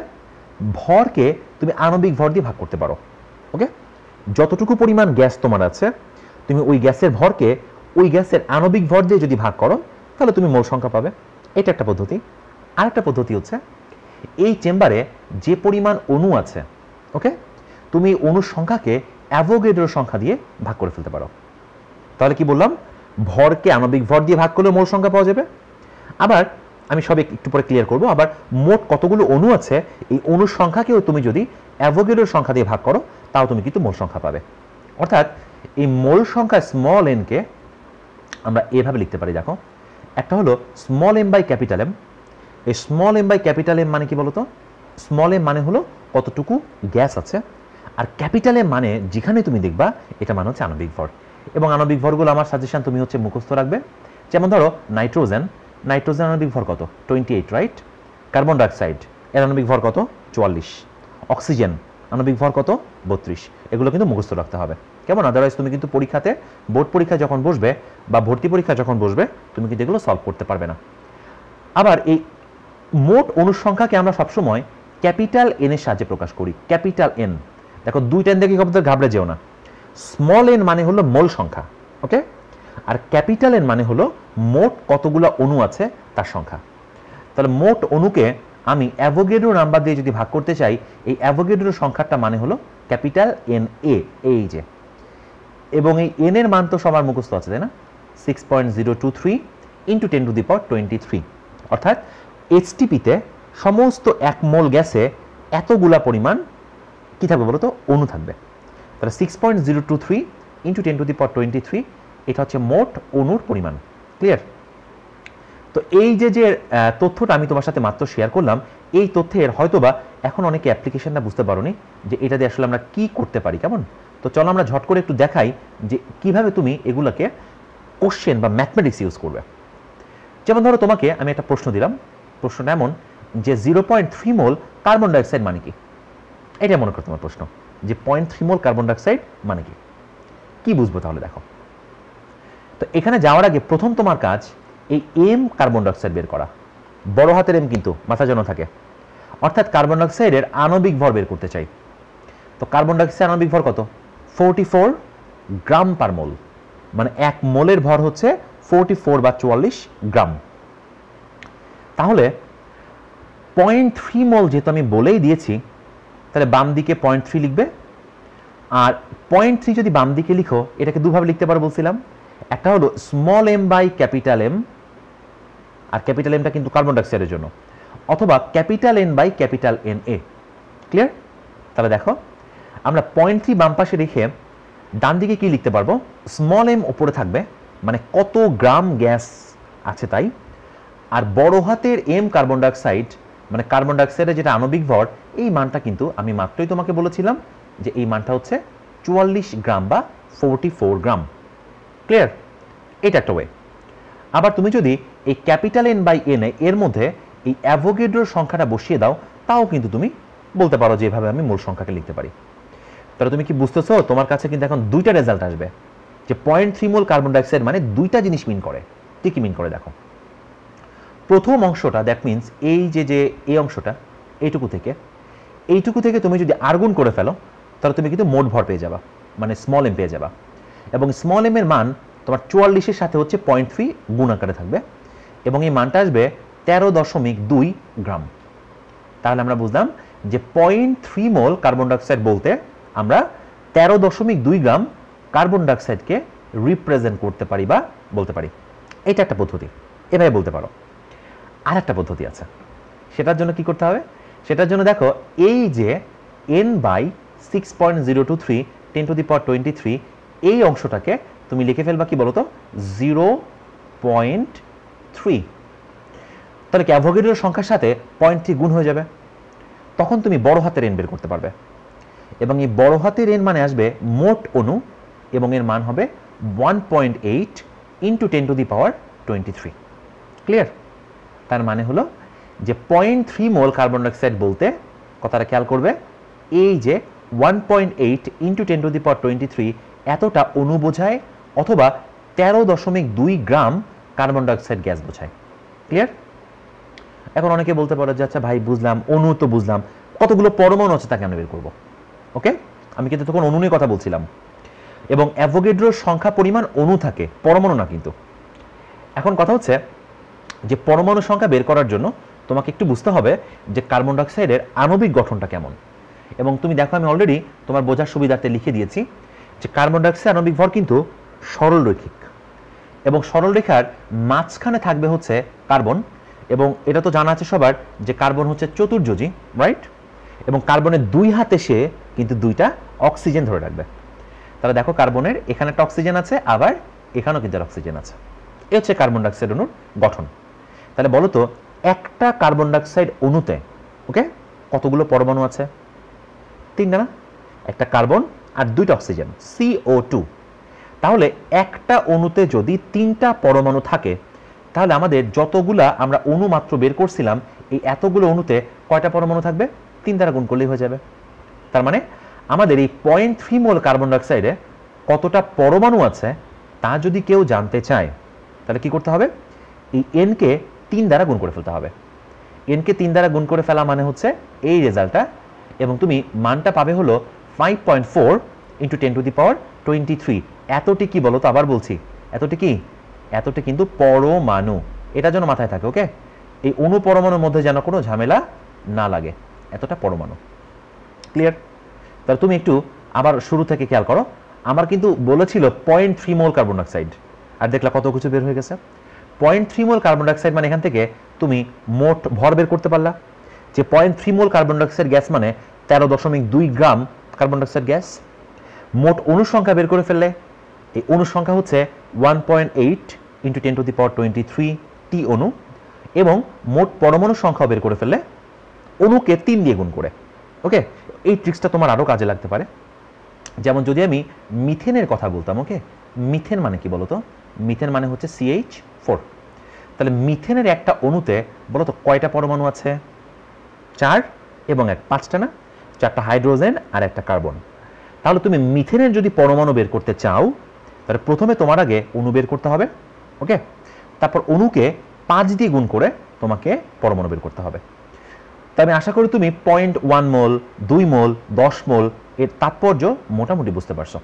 ভরকে তুমি আণবিক ভর দিয়ে ভাগ করতে পারো। ওকে, যতটুকু পরিমাণ গ্যাস তোমার আছে তুমি ওই গ্যাসের ভরকে ওই গ্যাসের আণবিক ভর দিয়ে যদি ভাগ করো তাহলে তুমি মোল সংখ্যা পাবে। এটা একটা পদ্ধতি। আরেকটা পদ্ধতি হচ্ছে এই চেম্বারে যে পরিমাণ অণু আছে, ওকে, তুমি অণুর সংখ্যাকে অ্যাভোগাড্রো সংখ্যা দিয়ে ভাগ করে ফেলতে পারো। তাহলে কি বললাম? ভরকে আণবিক ভর দিয়ে ভাগ করলে মোল সংখ্যা পাওয়া যাবে। আবার আমি সব একটু পরে ক্লিয়ার করব। আবার মোট কতগুলো অণু আছে এই অণুর সংখ্যাকেও তুমি যদি অ্যাভোগাড্রো সংখ্যা দিয়ে ভাগ করো তাও তুমি কিন্তু মোল সংখ্যা পাবে। অর্থাৎ এই মোল সংখ্যা স্মল এনকে আমরা এভাবে লিখতে পারি, দেখো, একটা হলো small m by capital M. এই small m by capital M মানে কি বলতো? স্মল এম মানে হলো কতটুকু গ্যাস আছে, আর ক্যাপিটাল এম মানে যেখানে তুমি দেখবা এটা মানে হচ্ছে আণবিক ভর। এবং আণবিক ভরগুলো আমার সাজেশন তুমি হচ্ছে মুখস্থ রাখবে। যেমন ধরো নাইট্রোজেন, নাইট্রোজেন আণবিক ভর কত? 28, রাইট? কার্বন ডাইঅক্সাইড এর আণবিক ভর কত? 44। অক্সিজেন আণবিক ভর কত? 32। এগুলো কিন্তু মুখস্থ রাখতে হবে, কেমন? আদারওয়াইজ তুমি কিন্তু পরীক্ষাতে, বোর্ড পরীক্ষা যখন বসবে বা ভর্তি পরীক্ষা যখন বসবে, তুমি কিন্তু এগুলো সলভ করতে পারবে না। আবার এই মোট অণুর সংখ্যাকে আমরা সবসময় ক্যাপিটাল এন এর সাহায্যে প্রকাশ করি। ক্যাপিটাল এন, দেখো 2 টেন দেখে ঘাবড়ে যেও না। স্মল এন মানে হলো মোল সংখ্যা, ওকে, আর ক্যাপিটাল এন মানে হলো মোট কতগুলো অণু আছে তার সংখ্যা। তাহলে মোট অণুকে আমি অ্যাভোগাড্রো নাম্বার দিয়ে যদি ভাগ করতে চাই, এই অ্যাভোগাড্রো সংখ্যাটা মানে হলো ক্যাপিটাল এন এ, এই যে, এবং এই এন এর মান তো সবার মুখস্থ আছে, তাই না? 6.023 ইন্টু 10⁻23, অর্থাৎ এইচটিপিতে সমস্ত 1 মোল গ্যাসে এতগুলা পরিমাণ কি থাকবে বলো তো, অণু থাকবে। তাহলে 6.023 ইন্টু 10⁻23, এটা হচ্ছে মোট অণুর পরিমাণ। ক্লিয়ার? তো এই যে তথ্যটা আমি তোমার সাথে মাত্র শেয়ার করলাম, এই তথ্যের হয়তোবা এখন অনেকে অ্যাপ্লিকেশনটা বুঝতে পারোনি যে এটা দিয়ে আসলে আমরা কি করতে পারি, কেমন? তো চলো আমরা ঝট করে একটু দেখাই যে কিভাবে তুমি এগুলোকে কোশ্চেন বা ম্যাথমেটিক্স ইউজ করবে। যেমন ধরো তোমাকে আমি একটা প্রশ্ন দিলাম, প্রশ্নটা এমন যে 0.3 মোল কার্বন ডাইঅক্সাইড মানে কি, এটা মনে করো তোমার প্রশ্ন যে 0.3 মোল কার্বন ডাইঅক্সাইড মানে কি, কি বুঝবো তাহলে দেখো। তো এখানে যাওয়ার আগে প্রথম তোমার কাজ এই এম কার্বন ডাইঅক্সাইড বের করা, বড় হাতের এম কিন্তু মাথা যেন থাকে, অর্থাৎ কার্বন ডাইঅক্সাইডের আণবিক ভর বের করতে চাই। তো কার্বন ডাইঅক্সাইড আণবিক ভর কত? 44 গ্রাম পার মোল, মানে 1 মোলের ভর হচ্ছে 44 বা 44 গ্রাম। তাহলে 0.3 মোল যেহেতু আমি বলেই দিয়েছি, তাহলে বাম দিকে 0.3 লিখবে, আর 0.3 যদি বাম দিকে লিখো, এটাকে দুভাবে লিখতে পারো বলছিলাম। একটা হলো small m by capital M, আর ক্যাপিটাল এমটা কিন্তু কার্বন ডাইঅক্সাইডের জন্য, অথবা capital N by capital N A. Clear? তাহলে দেখো আমরা 0.3 বাম পাশে রেখে ডান দিকে কি লিখতে পারবো, স্মল এম উপরে থাকবে, মানে কত গ্রাম গ্যাস আছে তাই, আর বড় হাতের এম কার্বন ডাইঅক্সাইড, মানে কার্বন ডাইঅক্সাইডের যেটা আণবিক ভর, এই মানটা কিন্তু আমি মাত্রই তোমাকে বলেছিলাম যে এই মানটা হচ্ছে 44 গ্রাম বা 44 গ্রাম। ক্লিয়ার? এটা একটা ওয়ে। আবার তুমি যদি এই ক্যাপিটাল এন বাই এন এর মধ্যে এই অ্যাভোগাড্রোর সংখ্যাটা বসিয়ে দাও, তাও কিন্তু তুমি বলতে পারো যে এভাবে আমি মূল সংখ্যাকে লিখতে পারি। তাহলে তুমি কি বুঝতেছো? তোমার কাছে কিন্তু এখন দুইটা রেজাল্ট আসবে যে 0.3 মোল কার্বন ডাইঅক্সাইড মানে দুইটা জিনিস মিন করে। কি কি মিন করে দেখো। প্রথম অংশটা, দ্যাট মিনস এই যে এই অংশটা, এইটুকু থেকে তুমি যদি আর্গুন করে ফেলো, তাহলে তুমি কিন্তু মোট ভর পেয়ে যাবা, মানে স্মল এম পেয়ে যাবা। এবং স্মল এম এর মান তোমার 44-এর সাথে হচ্ছে 0.3 গুণ আকারে থাকবে, এবং এই মানটা আসবে 13.2 গ্রাম। তাহলে আমরা বুঝলাম যে 0.3 মোল কার্বন ডাইঅক্সাইড বলতে আমরা 13.2 গ্রাম কার্বন ডাইঅক্সাইডকে রিপ্রেজেন্ট করতে পারি বা বলতে পারি। এটা একটা পদ্ধতি, এভাবে বলতে পারো। আর একটা পদ্ধতি আছে, সেটার জন্য কি করতে হবে? সেটার জন্য দেখো এই যে n বাই 6.023 10⁻23, এই অংশটাকে তুমি লিখে ফেলবা কি বলতো, 0.3। তাহলে কি অ্যাভোগাড্রোর সংখ্যার সাথে 0.3 গুণ হয়ে যাবে, তখন তুমি বড় হাতের এন বের করতে পারবে, এবং এই বড় হাতের এন মানে আসবে মোট অণু, এবং এর মান হবে 1.8 ইন্টু 10⁻23। ক্লিয়ার? তার মানে হলো যে 0.3 মোল কার্বন ডাইঅক্সাইড বলতে কথাটা খেয়াল করবে, এই যে 1.8 ইন্টু 10⁻23 এতটা অণু বোঝায়, অথবা 13.2 গ্রাম কার্বন ডাইঅক্সাইড গ্যাস বোঝায়। ক্লিয়ার? এখন অনেকে বলতে পারো যে আচ্ছা ভাই বুঝলাম, অণু তো বুঝলাম, কতগুলো পরমাণু আছে তাকে আমরা বের করবো। ওকে, আমি কিন্তু তখন অণু নিয়ে কথা বলছিলাম, এবং অ্যাভোগাড্রোর সংখ্যা পরিমাণ অণু থাকে, পরমাণু না কিন্তু। এখন কথা হচ্ছে যে পরমাণু সংখ্যা বের করার জন্য তোমাকে একটু বুঝতে হবে যে কার্বন ডাইঅক্সাইডের আণবিক গঠনটা কেমন। এবং তুমি দেখো আমি অলরেডি তোমার বোঝার সুবিধার্থে লিখে দিয়েছি যে কার্বন ডাইঅক্সাইড আণবিক ভর কিন্তু সরলরৈখিক, এবং সরলরেখার মাঝখানে থাকবে হচ্ছে কার্বন, এবং এটা তো জানা আছে সবার যে কার্বন হচ্ছে চতুর্যোজী, রাইট? এবং কার্বনের দুই হাতে সে কিন্তু দুইটা অক্সিজেন ধরে রাখবে। তাহলে দেখো কার্বনের এখানে একটা অক্সিজেন আছে, আবার এখানেও কিন্তু অক্সিজেন আছে। এ হচ্ছে কার্বন ডাইঅক্সাইড অণুর গঠন। তাহলে বলো তো একটা কার্বন ডাইঅক্সাইড অণুতে ওকে কতগুলো পরমাণু আছে? 3টা না? একটা কার্বন আর 2টা অক্সিজেন, CO2। তাহলে একটা অণুতে যদি 3টা পরমাণু থাকে, তাহলে আমাদের যতগুলা আমরা অণু মাত্র বের করছিলাম, এই এতগুলো অণুতে কয়টা পরমাণু থাকবে? 3 দ্বারা গুণ করলেই হয়ে যাবে। তার মানে আমাদের এই 0.3 মোল কার্বন ডাইঅক্সাইডে কতটা পরমাণু আছে তা যদি কেউ জানতে চায়, তাহলে কি করতে হবে? এই এনকে 3 দ্বারা গুণ করে ফেলতে হবে। এনকে 3 দ্বারা গুণ করে ফেলা মানে হচ্ছে এই রেজাল্টটা, এবং তুমি মানটা পাবে হলো 5.4 ইন্টু 10⁻23। এতটি কি বলো তো, আবার বলছি, এতটি কি, এতটি কিন্তু পরমাণু, এটা যেন মাথায় থাকে। ওকে, এই অণু পরমাণুর মধ্যে যেন কোনো ঝামেলা না লাগে, এতটা পরমাণু। ক্লিয়ার? তাহলে তুমি একটু আবার শুরু থেকে খেয়াল করো, আমার কিন্তু বলেছিল 0.3 মোল কার্বন ডাইঅক্সাইড, আর দেখলা কত কিছু বের হয়ে গেছে। 0.3 মোল কার্বন ডাইঅক্সাইড মানে এখান থেকে তুমি মোট ভর বের করতে পারলা, যে 0.3 মোল কার্বন ডাইঅক্সাইড গ্যাস মানে 13.2 গ্রাম কার্বন ডাইঅক্সাইড গ্যাস। মোট অণুর সংখ্যা বের করে ফেললে, এই অণুর সংখ্যা হচ্ছে 1.8 ইন্টু 10⁻23 টি অণু, এবং মোট পরমাণুর সংখ্যা বের করে ফেললে অণুকে 3 দিয়ে গুণ করে। ওকে, এই ট্রিক্সটা তোমার আরও কাজে লাগতে পারে। যেমন যদি আমি মিথেনের কথা বলতাম, ওকে, মিথেন মানে কি বলতো? মিথেন মানে হচ্ছে CH4। তাহলে মিথেনের একটা অণুতে বলতো কয়টা পরমাণু আছে? 4 এবং 1, 5টা না? 4টা হাইড্রোজেন আর একটা কার্বন। তাহলে তুমি মিথেনের যদি পরমাণু বের করতে চাও, তাহলে প্রথমে তোমার আগে অণু বের করতে হবে। ওকে, তারপর অণুকে 5 দিয়ে গুণ করে তোমাকে পরমাণু বের করতে হবে। তাই আমি আশা করি তুমি 0.1 মোল, 2 মোল, 10 মোল এর তাৎপর্য মোটামুটি বুঝতে পারছো।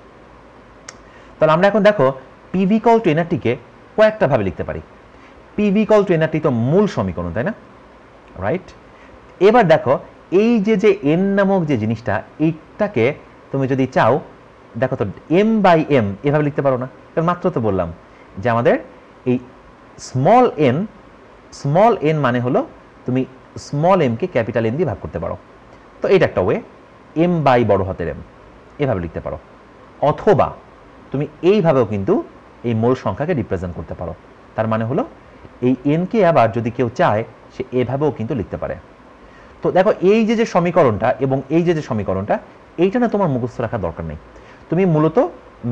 তাহলে আমরা এখন দেখো পিভি ইকুয়াল টু এনআরটিকে কয়েকটা ভাবে লিখতে পারি। পিভি ইকুয়াল টু এনআরটি তো মূল সমীকরণ, তাই না? রাইট। এবার দেখো এই যে এন নামক যে জিনিসটা, এইটাকে তুমি যদি চাও, দেখো তো m/m এভাবে লিখতে পারো না? কারণ মাত্র তো বললাম যে আমাদের এই স্মল এন মানে হলো তুমি স্মল এম কে ক্যাপিটাল এন দিয়ে ভাগ করতে পারো। তো এটা একটা ওয়ে, m/M এভাবে লিখতে পারো। অথবা তুমি এইভাবেও কিন্তু এই মূল সংখ্যাকে রিপ্রেজেন্ট করতে পারো। তার মানে হলো এই এনকে আবার যদি কেউ চায় সে এভাবেও কিন্তু লিখতে পারে। তো দেখো এই যে সমীকরণটা এবং এই যে সমীকরণটা, এইটা না তোমার মুখস্থ রাখার দরকার নেই। তুমি মূলত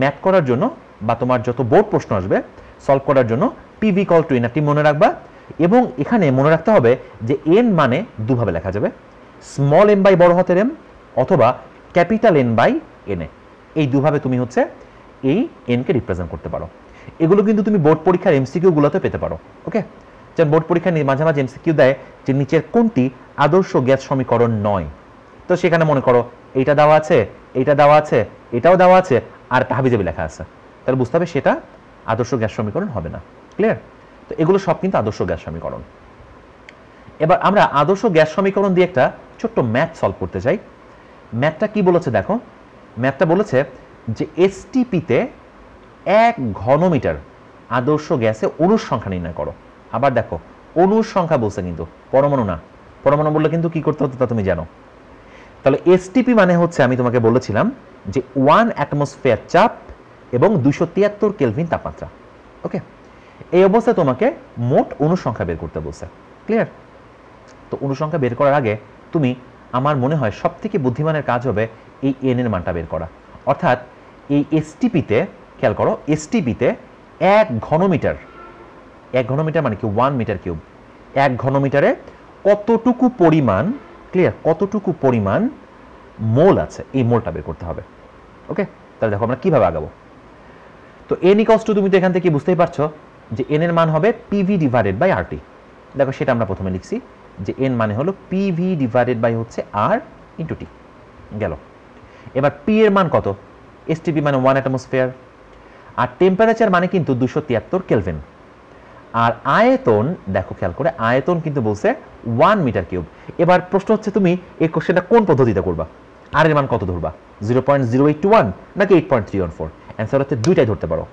ম্যাথ করার জন্য বা তোমার যত বোর্ড প্রশ্ন আসবে সলভ করার জন্য পিভি ইকুয়াল টু এনআরটি মনে রাখবা। এবং এখানে মনে রাখতে হবে যে এন মানে দুভাবে লেখা যাবে, স্মল এম বাই বড় হাতের এম অথবা ক্যাপিটাল এন বাই এন এ। এই দুভাবে তুমি হচ্ছে এই এনকে রিপ্রেজেন্ট করতে পারো। এগুলো কিন্তু তুমি বোর্ড পরীক্ষার এমসিকিউ গুলোতে পেতে পারো। ওকে, যেমন বোর্ড পরীক্ষার মাঝে মাঝে এমসিকিউ দেয় যে নিচের কোনটি আদর্শ গ্যাস সমীকরণ নয়। তো সেখানে মনে করো এইটা দেওয়া আছে, এইটা দেওয়া আছে, এটাও দেওয়া আছে, আর একটা হাবিজাবি লেখা আছে, তাহলে বুঝতে হবে সেটা আদর্শ গ্যাস সমীকরণ হবে না। ক্লিয়ার? তো এগুলো সব কিন্তু আদর্শ গ্যাস সমীকরণ। এবার আমরা আদর্শ গ্যাস সমীকরণ দিয়ে একটা ছোট্ট ম্যাথ সলভ করতে চাই। ম্যাথটা কি বলেছে দেখো, ম্যাথটা বলেছে যে এসটিপিতে 1 ঘনমিটার আদর্শ গ্যাসে অণুর সংখ্যা নির্ণয় করো। আবার দেখো অণুর সংখ্যা বলছে, কিন্তু পরমাণু না। পরমাণু বললে কিন্তু কি করতে হতো তা তুমি জানো। তাহলে এসটিপি মানে হচ্ছে, আমি তোমাকে বলেছিলাম যে 1 অ্যাটমসফিয়ার চাপ এবং 273 কেলভিন তাপমাত্রা। ওকে, এই অবস্থায় তোমাকে মোট অণুর সংখ্যা বের করতে বলছে। ক্লিয়ার? তো অণুর সংখ্যা বের করার আগে তুমি, আমার মনে হয় সব থেকে বুদ্ধিমানের কাজ হবে এই এন এর মানটা বের করা। অর্থাৎ এই এসটিপিতে, খেয়াল করো, এসটিপিতে 1 ঘনমিটার, 1 ঘনমিটার মানে কি 1 মিটার কিউব, 1 ঘনমিটারে কতটুকু পরিমাণ, ক্লিয়ার, কতটুকু পরিমাণ মোল আছে এই মোলটা বের করতে হবে। ওকে, তাহলে দেখো আমরা কিভাবে আগাবো। তো এন ইকুয়ালস টু, তুমি তো এখান থেকে বুঝতেই পারছো যে এন এর মান হবে পিভি ডিভাইডেড বাই আরটি। দেখো সেটা আমরা প্রথমে লিখছি যে এন মানে হলো পিভি ডিভাইডেড বাই হচ্ছে আর ইন্টু টি। গেল। এবার পি এর মান কত? এসটিপি মানে 1 অ্যাটমসফিয়ার, আর টেম্পারেচার মানে কিন্তু 273 কেলভিন। আর আয়তন, দেখো খেয়াল করে, আয়তন কিন্তু বলছে 1 মিটার কিউব। এবার প্রশ্ন হচ্ছে তুমি এই কোশ্চেনটা কোন পদ্ধতিতে করবা? আর এর মান কত ধরবা? 0.0821 নাকি 8.314? অ্যান্সার হচ্ছে দুইটাই ধরতে পারো।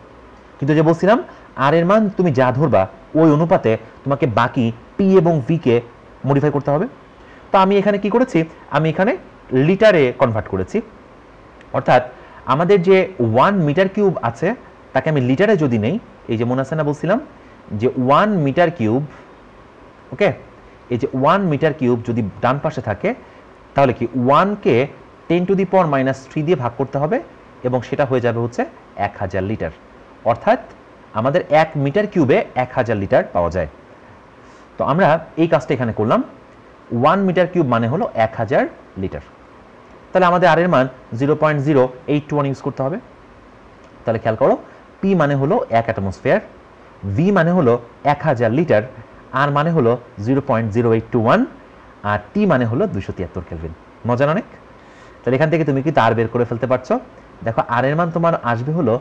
কিন্তু যে বলছিলাম আর এর মান তুমি যা ধরবা ওই অনুপাতে তোমাকে বাকি পি এবং ভি কে মডিফাই করতে হবে। তো আমি এখানে কি করেছি, আমি এখানে লিটারে কনভার্ট করেছি। অর্থাৎ আমাদের যে 1 মিটার কিউব আছে তাকে আমি লিটারে যদি নেই, এই যে মনে আছে না বলছিলাম যে 1 মিটার কিউব, ওকে, এই যে 1 মিটার কিউব যদি ডান পাশে থাকে তাহলে কি 1 কে 10⁻³ দিয়ে ভাগ করতে হবে এবং সেটা হয়ে যাবে হচ্ছে 1000 লিটার। অর্থাৎ আমাদের 1 মিটার কিউবে 1000 লিটার পাওয়া যায়। তো আমরা এই কাজটা এখানে করলাম। 1 মিটার কিউব মানে হলো 1000 লিটার। তাহলে আমাদের আর এর মান 0.081 ইউজ করতে হবে। তাহলে খেয়াল করো, পি মানে হলো 1 অ্যাটমসফিয়ার, ভি মানে হলো 1000 লিটার, আর মানে হলো 0.0821, আর টি মানে হলো 273 কেলভিন। মজার অনেক। তাহলে এখান থেকে তুমি কি তার বের করে ফেলতে পারছো দেখো আর এর মান তোমার আসবে হলো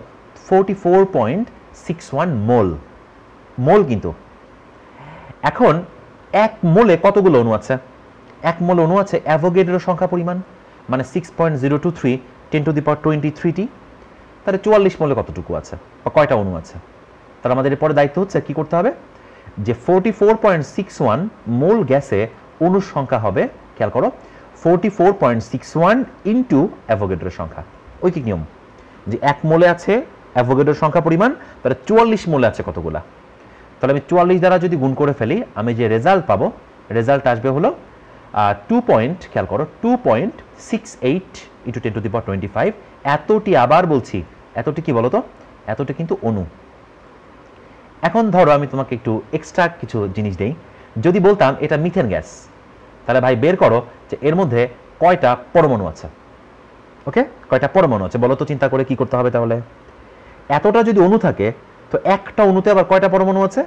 44.61 মোল। মোল কিন্তু এখন 1 মোলে কতগুলো অণু আছে? 1 মোল অণু আছে অ্যাভোগাড্রো সংখ্যা পরিমাণ, মানে 6.023 10⁻23টি। তাহলে 44 মোলে কতটুকু আছে বা কয়টা অণু আছে? তাহলে আমাদের এরপরে দায়িত্ব হচ্ছে কি করতে হবে, যে 44.61 মোল গ্যাসে অণুর সংখ্যা হবে, খেয়াল করো, 44.61 ইন্টু অ্যাভোগাড্রো সংখ্যা। ঐকিক নিয়ম যে 1 মোলে আছে অ্যাভোগাড্রো সংখ্যা পরিমাণ, তাহলে 44 মোলে আছে কতগুলা? তাহলে আমি 44 দ্বারা যদি গুণ করে ফেলি, আমি যে রেজাল্ট পাবো, রেজাল্ট আসবে হলো 2 পয়েন্ট, খেয়াল করো, 2.68 ইন্টু 10⁻25। এতটি, আবার বলছি, এতটি কি বলো তো? এতটি কিন্তু অণু। এখন ধরো আমি তোমাকে একটু এক্সট্রা কিছু জিনিস দেই। যদি বলতাম এটা মিথেন গ্যাস, তাহলে ভাই বের করো যে এর মধ্যে কয়টা পরমাণু আছে। ওকে, কয়টা পরমাণু আছে বলো তো, চিন্তা করে কি করতে হবে তাহলে? এতটা যদি অণু থাকে, তো একটা অণুতে আবার কয়টা পরমাণু আছে?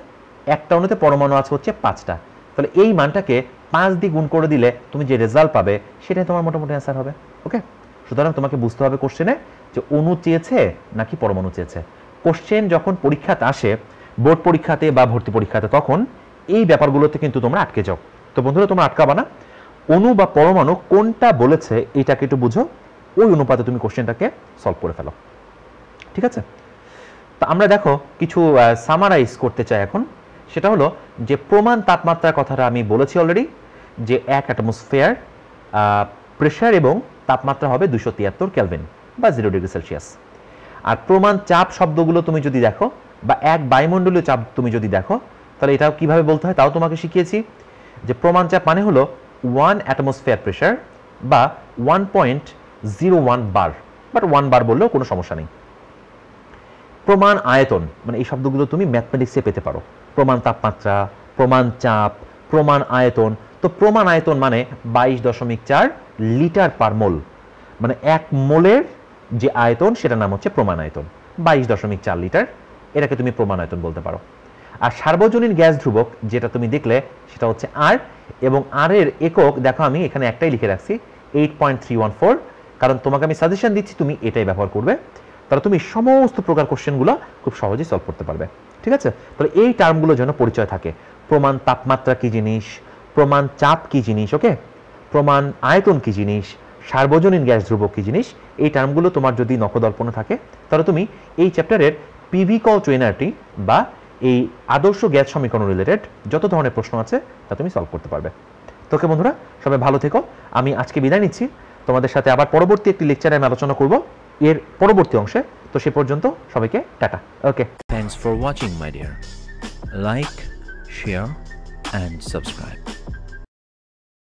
একটা অণুতে পরমাণু আছে হচ্ছে 5টা। তাহলে এই মানটাকে 5 দিয়ে গুণ করে দিলে তুমি যে রেজাল্ট পাবে সেটাই তোমার মোটামুটি অ্যান্সার হবে। ওকে, সুতরাং তোমাকে বুঝতে হবে কোশ্চেনে যে অণু চেয়েছে নাকি পরমাণু চেয়েছে। কোশ্চেন যখন পরীক্ষাতে আসে, বোর্ড পরীক্ষাতে বা ভর্তি পরীক্ষাতে, তখন এই ব্যাপারগুলোতে কিন্তু তোমরা আটকে যাও। তো বন্ধুরা, তোমরা আটকাবা না। অণু বা পরমাণু কোনটা বলেছে এটাকে একটু বুঝো, ওই অনুপাতে তুমি কোশ্চেনটাকে সলভ করে ফেলো। ঠিক আছে? তো আমরা দেখো কিছু সামারাইজ করতে চাই এখন। সেটা হলো যে প্রমাণ তাপমাত্রার কথাটা আমি বলেছি অলরেডি, যে 1 অ্যাটমসফিয়ার প্রেশার এবং তাপমাত্রা হবে 273 কেলভিন বা 0 ডিগ্রি সেলসিয়াস। আর প্রমাণ চাপ শব্দগুলো তুমি যদি দেখো, বা 1 বায়ুমণ্ডলীয় চাপ তুমি যদি দেখো, তাহলে এটাও কিভাবে বলতে হয় তাও তোমাকে শিখিয়েছি। যে প্রমাণ চাপ মানে হলো 1 অ্যাটমসফিয়ার প্রেশার বা 1.01 বার, বাট 1 বার বললেও কোনো সমস্যা নেই। প্রমাণ আয়তন, মানে এই শব্দগুলো তুমি ম্যাথমেটিক্সে পেতে পারো। প্রমাণ তাপমাত্রা, প্রমাণ চাপ, প্রমাণ আয়তন। তো প্রমাণ আয়তন মানে 22.4 লিটার পার মোল, মানে 1 মোলের যে আয়তন সেটার নাম হচ্ছে প্রমাণ আয়তন, 22.4 লিটার। এটাকে তুমি প্রমাণ আয়তন বলতে পারো। আর সার্বজনীন গ্যাস ধ্রুবক যেটা তুমি দেখলে সেটা হচ্ছে আর, এবং আর এর একক দেখো আমি এখানে একটাই লিখে রাখছি, 8.314, কারণ তোমাকে আমি সাজেশন দিচ্ছি তুমি এটাই ব্যবহার করবে। তাহলে তুমি সমস্ত প্রকার কোশ্চেনগুলো খুব সহজেই সলভ করতে পারবে। ঠিক আছে? তাহলে এই টার্মগুলো যেন পরিচয় থাকে। প্রমাণ তাপমাত্রা কি জিনিস, প্রমাণ চাপ কি জিনিস, ওকে, প্রমাণ আয়তন কি জিনিস, সার্বজনীন গ্যাস ধ্রুবক কি জিনিস, এই টার্মগুলো তোমার যদি নখদর্পণে থাকে, তাহলে তুমি এই চ্যাপ্টারের পিভি কল টু এনআরটি বা এই আদর্শ গ্যাস সমীকরণ রিলেটেড যত ধরনের প্রশ্ন আছে তা তুমি সলভ করতে পারবে। তোকে বন্ধুরা, সবাই ভালো থেকো। আমি আজকে বিদায় নিচ্ছি। তোমাদের সাথে আবার পরবর্তী একটি লেকচারে আমি আলোচনা করব এর পরবর্তী অংশে। তো সে পর্যন্ত সবাইকে tata. Okay, thanks for watching my dear. Like, share and subscribe.